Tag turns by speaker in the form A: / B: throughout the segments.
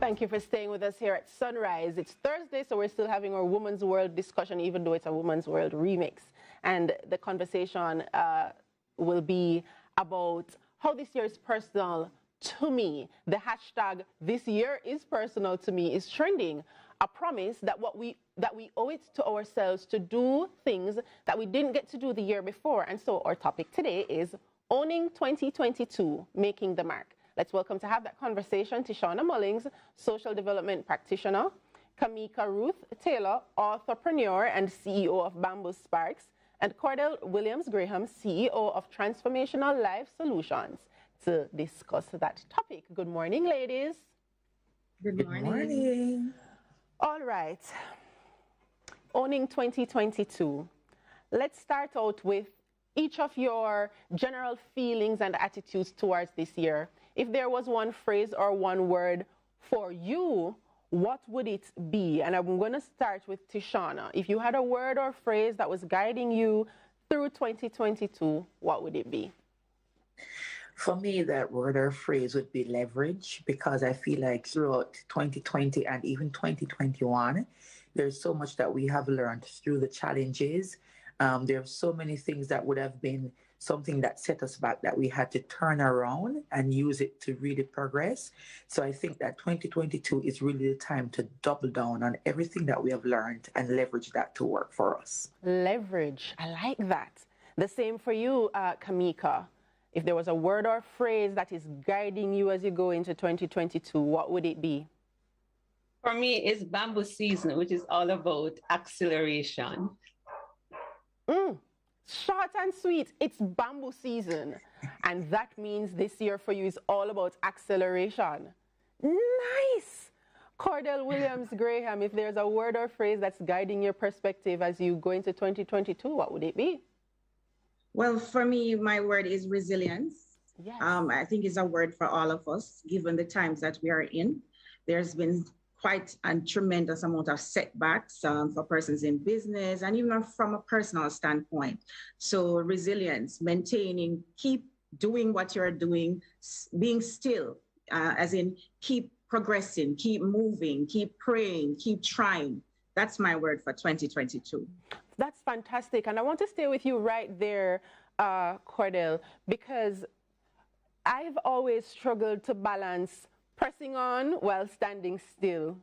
A: Thank you for staying with us here at Sunrise. It's Thursday, so we're still having our Woman's World discussion, even though it's a Woman's World remix. And the conversation will be about how this year is personal to me. The hashtag "this year is personal to me" is trending. A promise that we owe it to ourselves to do things that we didn't get to do the year before. And so our topic today is owning 2022, making the mark. Let's welcome to have that conversation Tishana Mullings, social development practitioner, Kamika Ruth Taylor, authorpreneur and CEO of Bamboo Sparks, and Cordell Williams Graham, CEO of Transformational Life Solutions, to discuss that topic. Good morning, ladies.
B: Good morning.
A: All right. Owning 2022. Let's start out with each of your general feelings and attitudes towards this year. If there was one phrase or one word for you, what would it be? And I'm going to start with Tishana. If you had a word or phrase that was guiding you through 2022, what would it be?
B: For me, that word or phrase would be leverage, because I feel like throughout 2020 and even 2021, there's so much that we have learned through the challenges. There are so many things that would have been something that set us back that we had to turn around and use it to really progress. So I think that 2022 is really the time to double down on everything that we have learned and leverage that to work for us.
A: Leverage. I like that. The same for you, Kamika. If there was a word or phrase that is guiding you as you go into 2022, what would it be?
C: For me, it's bamboo season, which is all about acceleration.
A: Short and sweet, it's bamboo season. And that means this year for you is all about acceleration. Nice. Cordell Williams Graham, if there's a word or phrase that's guiding your perspective as you go into 2022, what would it be?
D: Well, for me, my word is resilience.
A: Yes.
D: I think it's a word for all of us, given the times that we are in. There's been quite a tremendous amount of setbacks for persons in business and even from a personal standpoint. So resilience, maintaining, keep doing what you're doing, being still, as in keep progressing, keep moving, keep praying, keep trying. That's my word for 2022.
A: That's fantastic. And I want to stay with you right there, Cordell, because I've always struggled to balance pressing on while standing still,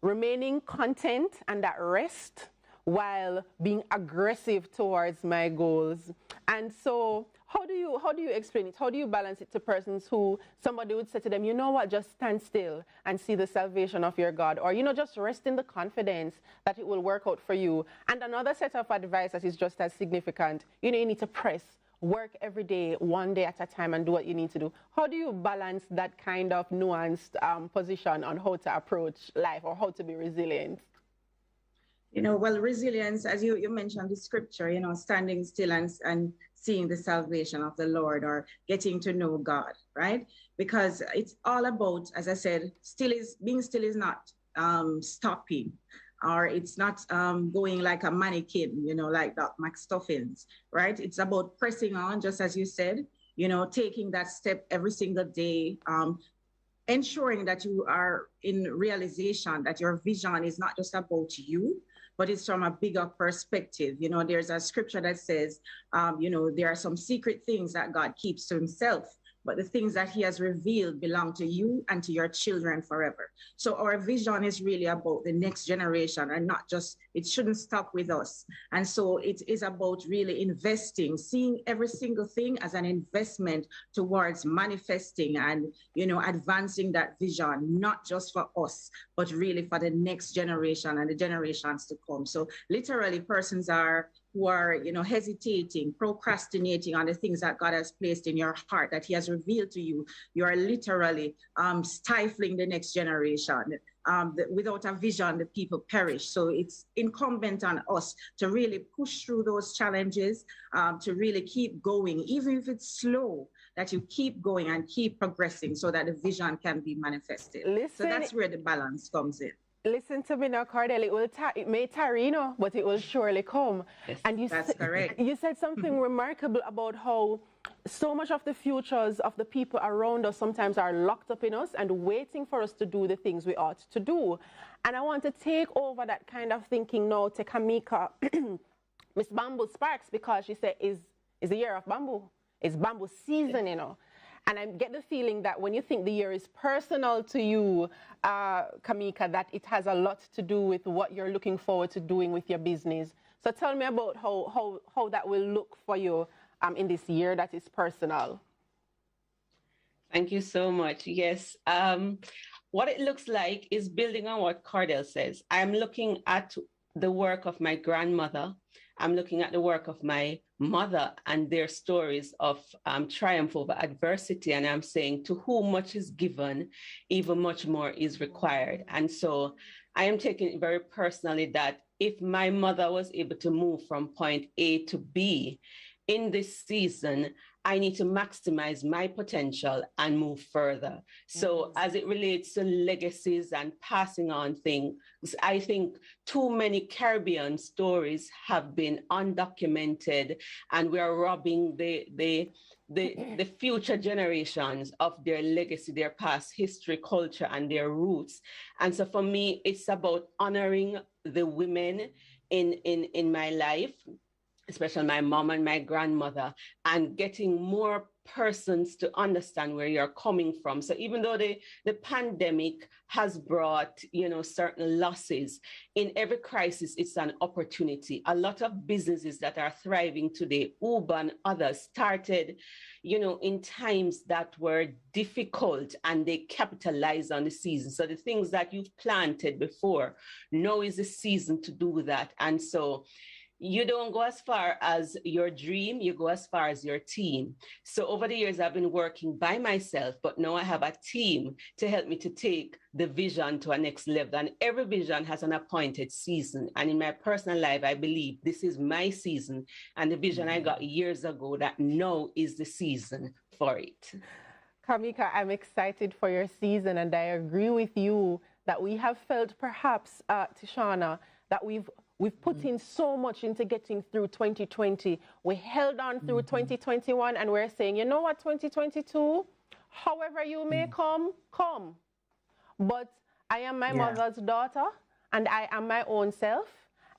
A: remaining content and at rest while being aggressive towards my goals. And so how do you explain it? How do you balance it to persons who somebody would say to them, you know what, just stand still and see the salvation of your God, or, just rest in the confidence that it will work out for you. And another set of advice that is just as significant, you need to press, work every day, one day at a time, and do what you need to do. How do you balance that kind of nuanced position on how to approach life or how to be resilient?
D: Well, resilience, as you mentioned the scripture, standing still and seeing the salvation of the Lord, or getting to know God, right? Because it's all about, as I said, being still is not stopping, or it's not going like a mannequin, like Doc McStuffins, right? It's about pressing on, just as you said, taking that step every single day, ensuring that you are in realization that your vision is not just about you, but it's from a bigger perspective. There's a scripture that says, there are some secret things that God keeps to himself, but the things that he has revealed belong to you and to your children forever. So our vision is really about the next generation, and not just, it shouldn't stop with us. And so it is about really investing, seeing every single thing as an investment towards manifesting and, advancing that vision, not just for us, but really for the next generation and the generations to come. So literally persons who are, hesitating, procrastinating on the things that God has placed in your heart, that he has revealed to you. You are literally stifling the next generation. Without a vision, the people perish. So it's incumbent on us to really push through those challenges, to really keep going, even if it's slow, that you keep going and keep progressing so that the vision can be manifested. So that's where the balance comes in.
A: Listen to me now, Cardell. It may tarry, but it will surely come.
C: Yes.
A: And
D: That's correct.
A: you said something remarkable about how so much of the futures of the people around us sometimes are locked up in us and waiting for us to do the things we ought to do. And I want to take over that kind of thinking now to Kamika, Miss Bamboo Sparks, because she said is the year of bamboo. It's bamboo season, And I get the feeling that when you think the year is personal to you, Kamika, that it has a lot to do with what you're looking forward to doing with your business. So tell me about how that will look for you in this year that is personal.
C: Thank you so much. Yes. What it looks like is building on what Cardell says. I'm looking at the work of my grandmother. I'm looking at the work of my mother and their stories of triumph over adversity. And I'm saying, to whom much is given, even much more is required. And so I am taking it very personally that if my mother was able to move from point A to B in this season, I need to maximize my potential and move further. So as it relates to legacies and passing on things, I think too many Caribbean stories have been undocumented, and we are robbing the future generations of their legacy, their past history, culture, and their roots. And so for me, it's about honoring the women in my life, especially my mom and my grandmother, and getting more persons to understand where you're coming from. So even though the pandemic has brought, certain losses, in every crisis, it's an opportunity. A lot of businesses that are thriving today, Uber and others, started, in times that were difficult, and they capitalized on the season. So the things that you've planted before, now is the season to do that. And so you don't go as far as your dream, you go as far as your team. So over the years, I've been working by myself, but now I have a team to help me to take the vision to a next level. And every vision has an appointed season. And in my personal life, I believe this is my season. And the vision I got years ago, that now is the season for it.
A: Kamika, I'm excited for your season, and I agree with you that we have felt perhaps, Tishana, that we've put in so much into getting through 2020. We held on through 2021, and we're saying, you know what, 2022, however you may come. But I am my mother's daughter, and I am my own self,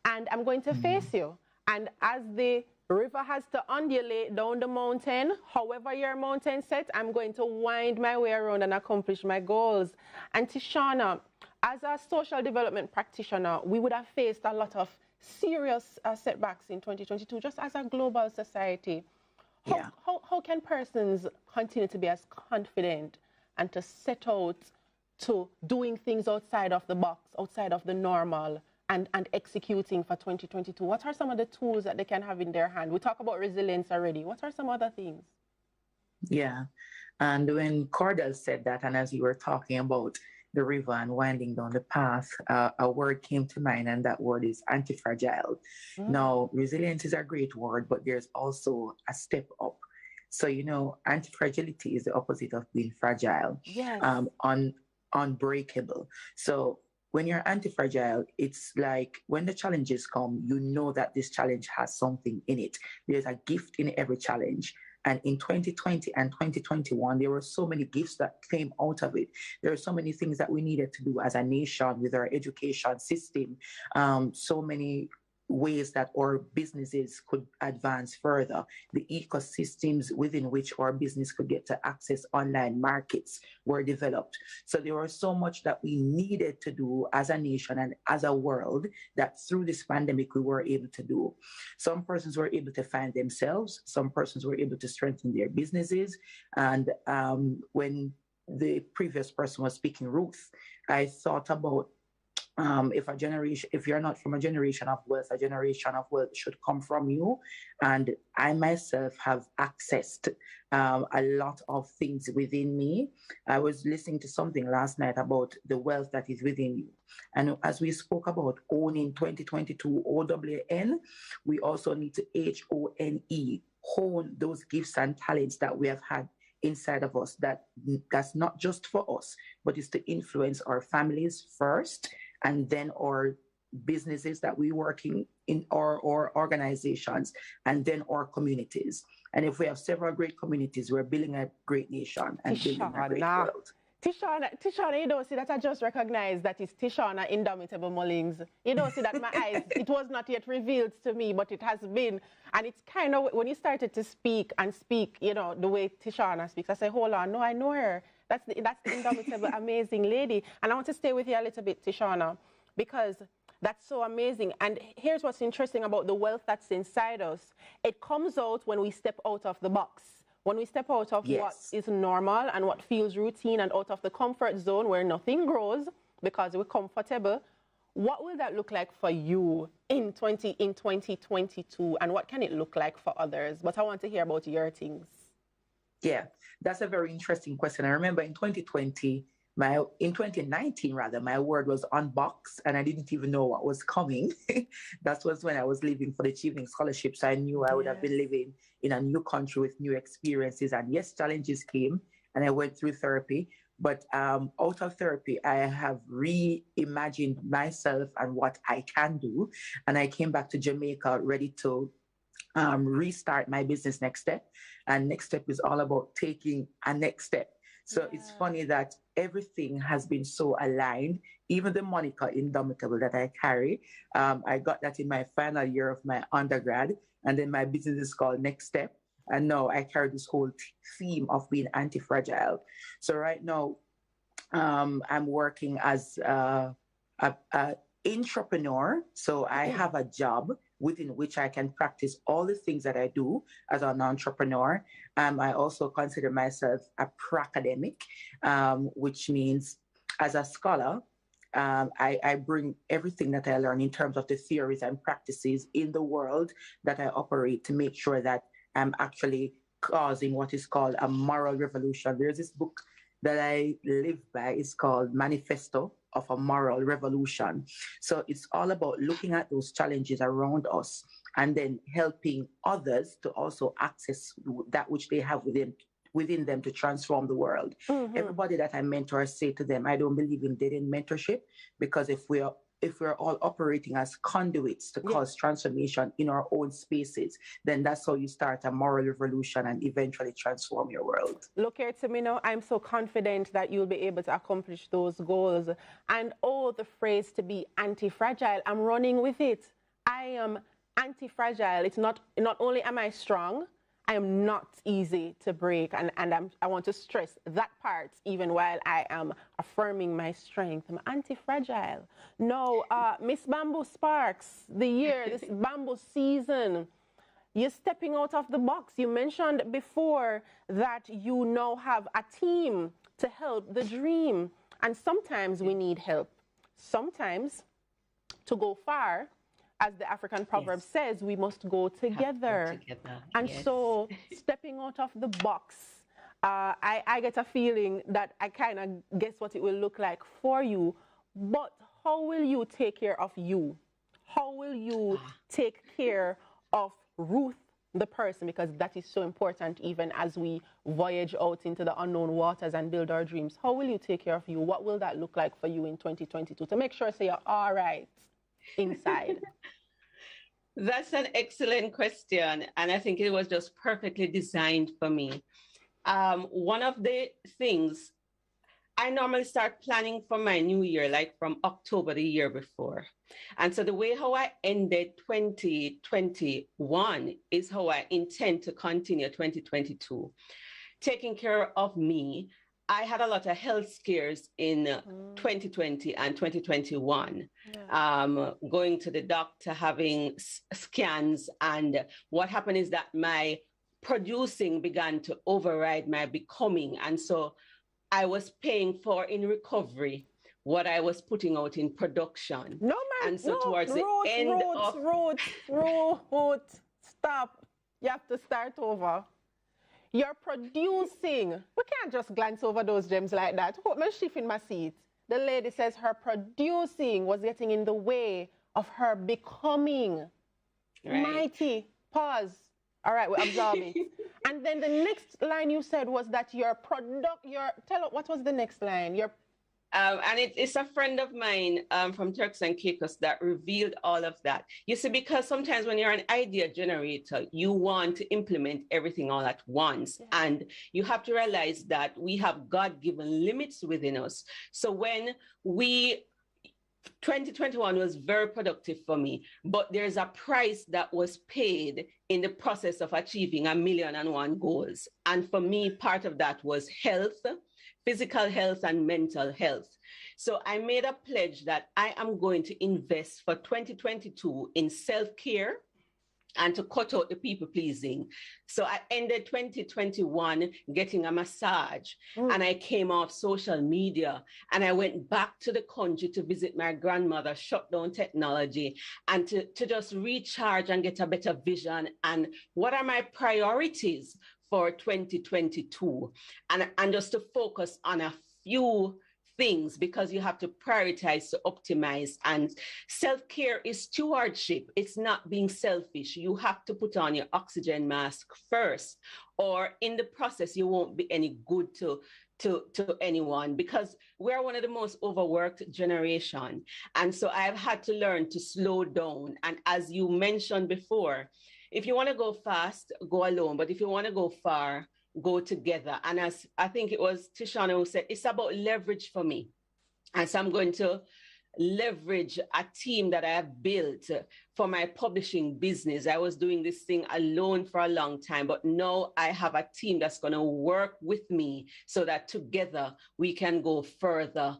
A: and I'm going to face you. And as the river has to undulate down the mountain, however your mountain set, I'm going to wind my way around and accomplish my goals. And Tishana, as a social development practitioner, we would have faced a lot of serious setbacks in 2022, just as a global society. How can persons continue to be as confident and to set out to doing things outside of the box, outside of the normal, and executing for 2022? What are some of the tools that they can have in their hand? We talk about resilience already. What are some other things?
B: Yeah. And when Cordell said that, and as you were talking about the river and winding down the path, a word came to mind, and that word is anti-fragile. Now, resilience is a great word, but there's also a step up. So, anti-fragility is the opposite of being fragile, unbreakable. So when you're anti-fragile, it's like when the challenges come, you know that this challenge has something in it. There's a gift in every challenge. And in 2020 and 2021, there were so many gifts that came out of it. There are so many things that we needed to do as a nation with our education system, so many ways that our businesses could advance further, the ecosystems within which our business could get to access online markets were developed. So there was so much that we needed to do as a nation and as a world that through this pandemic we were able to do. Some persons were able to find themselves, some persons were able to strengthen their businesses. And when the previous person was speaking, Ruth, I thought about if you're not from a generation of wealth should come from you. And I myself have accessed a lot of things within me. I was listening to something last night about the wealth that is within you. And as we spoke about owning 2022 OWN, we also need to HONE, hone those gifts and talents that we have had inside of us, that's not just for us, but it's to influence our families first, and then our businesses that we working in, or organizations, and then our communities. And if we have several great communities, we're building a great nation and building a great
A: Tishana.
B: world.
A: Tishana, you don't see that I just recognized that it's Tishana Indomitable Mullings. You don't see that my eyes, it was not yet revealed to me, but it has been. And it's kind of, when you started to speak, you know, the way Tishana speaks, I say, hold on, no, I know her. That's the indomitable, amazing lady. And I want to stay with you a little bit, Tishana, because that's so amazing. And here's what's interesting about the wealth that's inside us. It comes out when we step out of the box. When we step out of what is normal and what feels routine and out of the comfort zone where nothing grows because we're comfortable, what will that look like for you in 2022, and what can it look like for others? But I want to hear about your things.
B: Yeah, that's a very interesting question. I remember in 2019 rather, my word was unboxed and I didn't even know what was coming. That was when I was leaving for the Achieving Scholarship. So I knew I would have been living in a new country with new experiences. And yes, challenges came and I went through therapy. But out of therapy, I have reimagined myself and what I can do. And I came back to Jamaica ready to restart my business Next Step. And Next Step is all about taking a next step. So it's funny that everything has been so aligned, even the moniker Indomitable that I carry. I got that in my final year of my undergrad, and then my business is called Next Step. And now I carry this whole theme of being anti-fragile. So right now, I'm working as an entrepreneur. So I have a job within which I can practice all the things that I do as an entrepreneur. I also consider myself a pracademic, which means as a scholar, I bring everything that I learn in terms of the theories and practices in the world that I operate to make sure that I'm actually causing what is called a moral revolution. There's this book that I live by. It's called Manifesto of a Moral Revolution. So it's all about looking at those challenges around us and then helping others to also access that which they have within them to transform the world. Everybody that I mentor, I say to them, I don't believe in dead-end mentorship, because if we're all operating as conduits to cause transformation in our own spaces, then that's how you start a moral revolution and eventually transform your world.
A: Look here to me now. I'm so confident that you'll be able to accomplish those goals. And the phrase to be anti-fragile, I'm running with it. I am anti-fragile. It's not only am I strong, I am not easy to break, and I want to stress that part even while I am affirming my strength. I'm anti-fragile. No, Miss Bamboo Sparks, this bamboo season, you're stepping out of the box. You mentioned before that you now have a team to help the dream, and sometimes we need help. Sometimes to go far, as the African proverb says, we must go together. And so stepping out of the box, I get a feeling that I kind of guess what it will look like for you. But how will you take care of you? How will you take care of Ruth, the person? Because that is so important even as we voyage out into the unknown waters and build our dreams. How will you take care of you? What will that look like for you in 2022 to make sure you're all right inside?
C: That's an excellent question, and I think it was just perfectly designed for me. One of the things, I normally start planning for my new year, like from October the year before. And so the way how I ended 2021 is how I intend to continue 2022. Taking care of me. I had a lot of health scares in 2020 and 2021, going to the doctor, having scans. And what happened is that my producing began to override my becoming. And so I was paying for in recovery what I was putting out in production.
A: No, man.
C: And so towards the end
A: Ruth, stop. You have to start over. You're producing. We can't just glance over those gems like that. Put my shift in my seat. The lady says her producing was getting in the way of her becoming. Right. Mighty. Pause. All right, we absorb it. And then the next line you said was that what was the next line?
C: And it's a friend of mine from Turks and Caicos that revealed all of that. You see, because sometimes when you're an idea generator, you want to implement everything all at once. Yeah. And you have to realize that we have God-given limits within us. So when 2021 was very productive for me, but there's a price that was paid in the process of achieving 1,000,001 goals. And for me, part of that was health, physical health and mental health. So I made a pledge that I am going to invest for 2022 in self-care and to cut out the people pleasing. So I ended 2021 getting a massage, and I came off social media, and I went back to the country to visit my grandmother, shut down technology, and to just recharge and get a better vision. And what are my priorities for 2022? And just to focus on a few things, because you have to prioritize to optimize. And self-care is stewardship. It's not being selfish. You have to put on your oxygen mask first, or in the process, you won't be any good to anyone, because we're one of the most overworked generation. And so I've had to learn to slow down. And as you mentioned before, if you want to go fast, go alone. But if you want to go far, go together. And as I think it was Tishana who said, it's about leverage for me. And so I'm going to leverage a team that I have built for my publishing business. I was doing this thing alone for a long time, but now I have a team that's going to work with me so that together we can go further,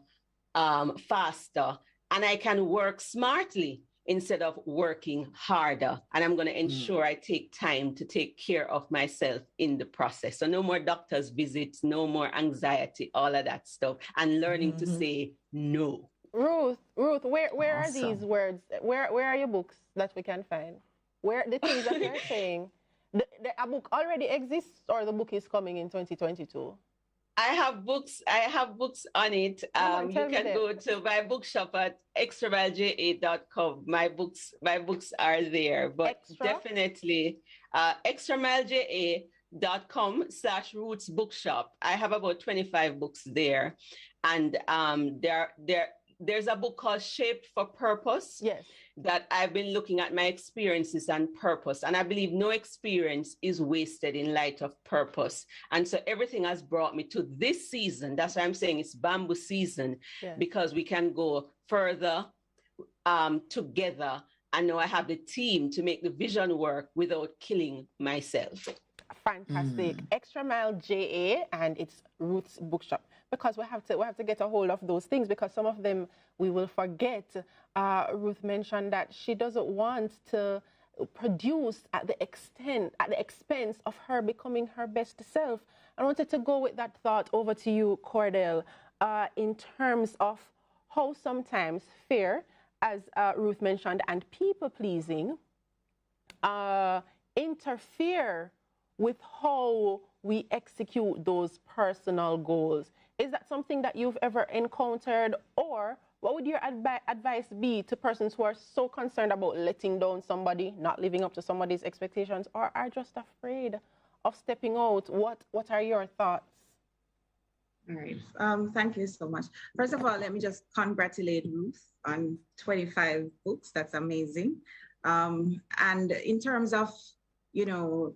C: faster, and I can work smartly instead of working harder. And I'm going to ensure I take time to take care of myself in the process. So no more doctor's visits, no more anxiety, all of that stuff, and learning to say no.
A: Ruth, where are these words? Where are your books that we can find? Where the things that you're saying? A book already exists, or the book is coming in 2022?
C: I have books on it. You can go to my bookshop at extramileja8.com. My books are there, but definitely extramileja8.com/Roots Bookshop. I have about 25 books there, and there's a book called Shaped for Purpose.
A: Yes.
C: That I've been looking at my experiences and purpose. And I believe no experience is wasted in light of purpose. And so everything has brought me to this season. That's why I'm saying it's bamboo season, because we can go further together. And now I have the team to make the vision work without killing myself.
A: Fantastic. Extra Mile JA and it's Roots Bookshop, because we have to get a hold of those things, because some of them we will forget. Ruth mentioned that she doesn't want to produce at the expense of her becoming her best self. I wanted to go with that thought over to you, Cordell, in terms of how sometimes fear, as Ruth mentioned, and people pleasing interfere with how we execute those personal goals. Is that something that you've ever encountered, or what would your advice be to persons who are so concerned about letting down somebody, not living up to somebody's expectations, or are just afraid of stepping out? What are your thoughts?
D: All right. Thank you so much. First of all, let me just congratulate Ruth on 25 books. That's amazing. And in terms of the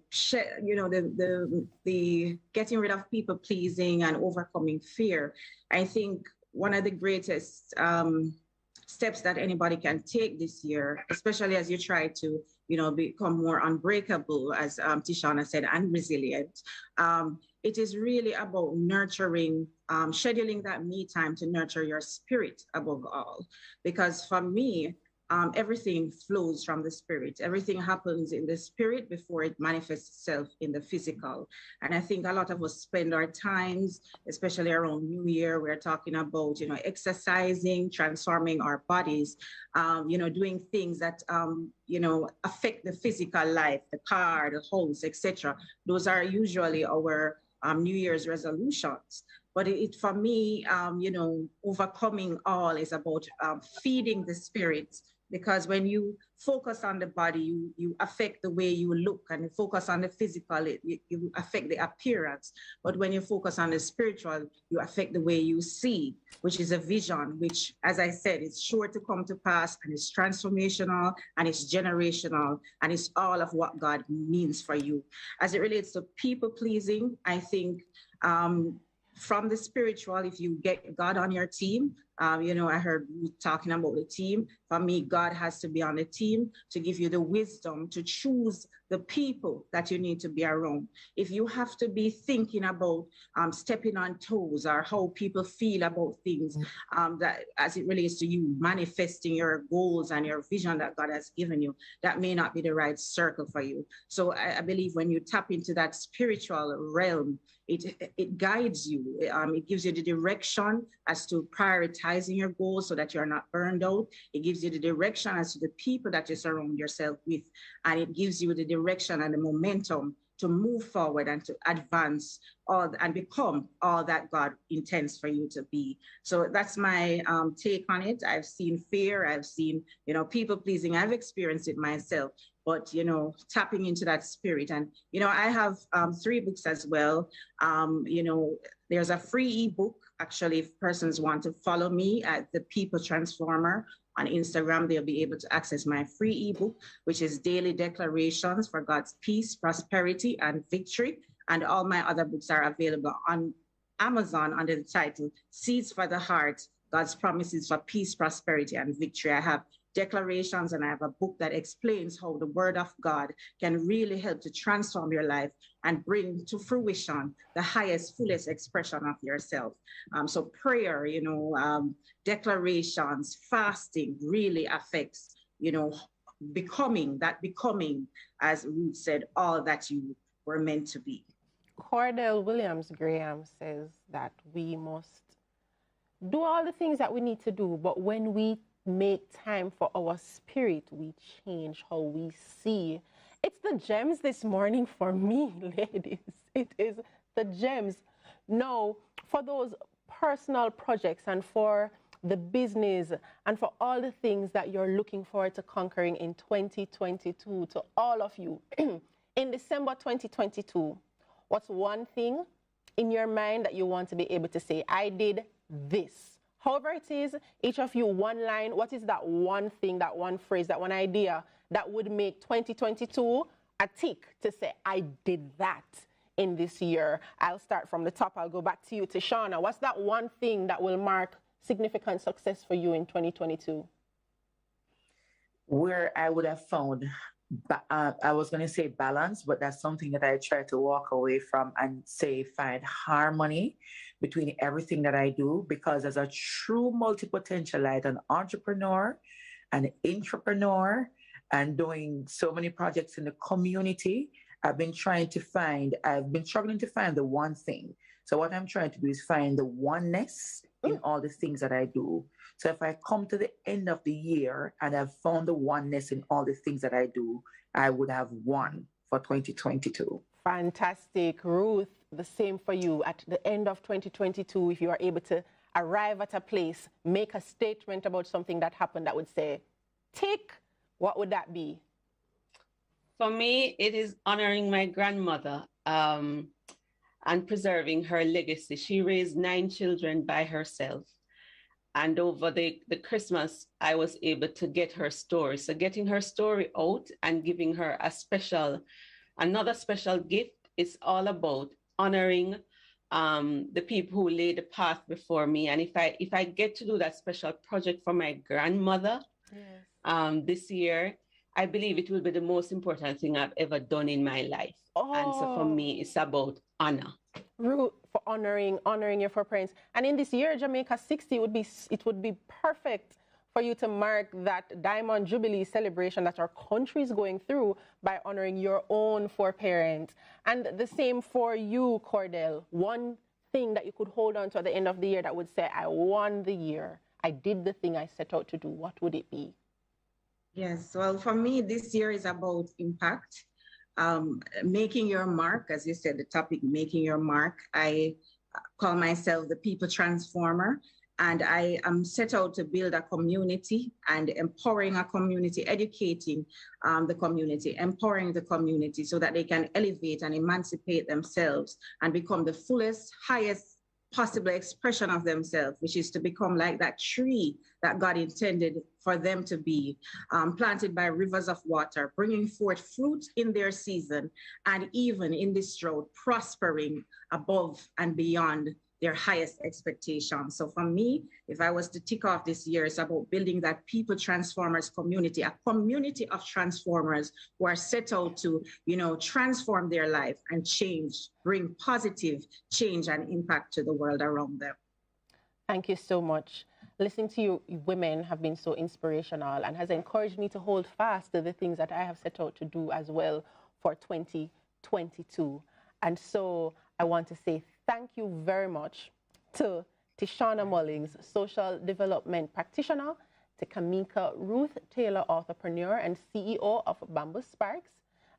D: getting rid of people pleasing and overcoming fear, I think one of the greatest steps that anybody can take this year, especially as you try to, become more unbreakable, as Tishana said, and resilient, it is really about nurturing, scheduling that me time to nurture your spirit above all. Because for me, everything flows from the spirit. Everything happens in the spirit before it manifests itself in the physical. And I think a lot of us spend our times, especially around New Year, we're talking about, exercising, transforming our bodies, doing things that, affect the physical life, the car, the house, etc. Those are usually our New Year's resolutions. But for me, overcoming all is about feeding the spirit because when you focus on the body, you affect the way you look, and you focus on the physical, you affect the appearance. But when you focus on the spiritual, you affect the way you see, which is a vision, which, as I said, is sure to come to pass, and it's transformational, and it's generational, and it's all of what God means for you. As it relates to people pleasing, I think from the spiritual, if you get God on your team, I heard you talking about the team. For me, God has to be on the team to give you the wisdom to choose the people that you need to be around. If you have to be thinking about stepping on toes or how people feel about things, that as it relates to you manifesting your goals and your vision that God has given you, that may not be the right circle for you. So I believe when you tap into that spiritual realm, it guides you. It gives you the direction as to prioritizing your goals so that you're not burned out. It gives you the direction as to the people that you surround yourself with. And it gives you the direction and the momentum to move forward and to advance and become all that God intends for you to be. So that's my take on it. I've seen fear. I've seen, people pleasing. I've experienced it myself. But, tapping into that spirit. And, I have 3 books as well. There's a free ebook. Actually, if persons want to follow me at The People Transformer on Instagram, they'll be able to access my free ebook, which is Daily Declarations for God's Peace, Prosperity, and Victory. And all my other books are available on Amazon under the title Seeds for the Heart, God's Promises for Peace, Prosperity, and Victory. I have declarations, and I have a book that explains how the word of God can really help to transform your life and bring to fruition the highest, fullest expression of yourself. So prayer, declarations, fasting really affects, becoming, as Ruth said, all that you were meant to be.
A: Cordell Williams Graham says that we must do all the things that we need to do, but when we make time for our spirit, we change how we see. It's the gems this morning for me, ladies. It is the gems. No, for those personal projects and for the business and for all the things that you're looking forward to conquering in 2022, to all of you, in December 2022, what's one thing in your mind that you want to be able to say, I did this? However it is, each of you, one line, what is that one thing, that one phrase, that one idea that would make 2022 a tick to say, I did that in this year? I'll start from the top. I'll go back to you, to Shauna. What's that one thing that will mark significant success for you in 2022?
B: Where I would have found, I was going to say balance, but that's something that I try to walk away from and say find harmony between everything that I do, because as a true multi-potentialite, an entrepreneur, an entrepreneur, and doing so many projects in the community, I've been struggling to find the one thing. So what I'm trying to do is find the oneness in all the things that I do. So if I come to the end of the year and I've found the oneness in all the things that I do, I would have won for 2022.
A: Fantastic. Ruth, the same for you. At the end of 2022, if you are able to arrive at a place, make a statement about something that happened that would say, tick, what would that be?
C: For me, it is honoring my grandmother and preserving her legacy. She raised 9 children by herself. And over the Christmas, I was able to get her story. So getting her story out and giving her another special gift is all about honoring the people who laid the path before me. And if I get to do that special project for my grandmother this year, I believe it will be the most important thing I've ever done in my life. Oh. And so for me, it's about honor.
A: Ruth, for honoring your foreparents. And in this year, Jamaica 60, it would be perfect for you to mark that Diamond Jubilee celebration that our country is going through by honoring your own foreparents. And the same for you, Cordell. One thing that you could hold on to at the end of the year that would say, I won the year. I did the thing I set out to do. What would it be?
D: Yes, well, for me, this year is about impact. Making your mark, as you said, the topic, making your mark. I call myself the People Transformer. And I am set out to build a community and empowering a community, educating the community, empowering the community so that they can elevate and emancipate themselves and become the fullest, highest possible expression of themselves, which is to become like that tree that God intended for them to be, planted by rivers of water, bringing forth fruit in their season, and even in this drought, prospering above and beyond their highest expectations. So for me, if I was to tick off this year, it's about building that people transformers community, a community of transformers who are set out to, transform their life and change, bring positive change and impact to the world around them.
A: Thank you so much. Listening to you women have been so inspirational and has encouraged me to hold fast to the things that I have set out to do as well for 2022. And so I want to say thank you very much to Tishana Mullings, social development practitioner, to Kamika Ruth Taylor, entrepreneur and CEO of Bamboo Sparks,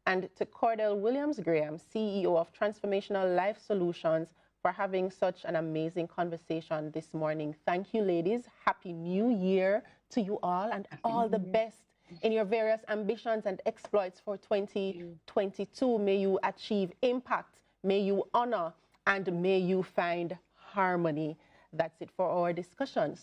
A: and to Cordell Williams Graham, CEO of Transformational Life Solutions, for having such an amazing conversation this morning. Thank you, ladies. Happy New Year to you all, and all the best in your various ambitions and exploits for 2022. May you achieve impact, may you honor, and may you find harmony. That's it for our discussion.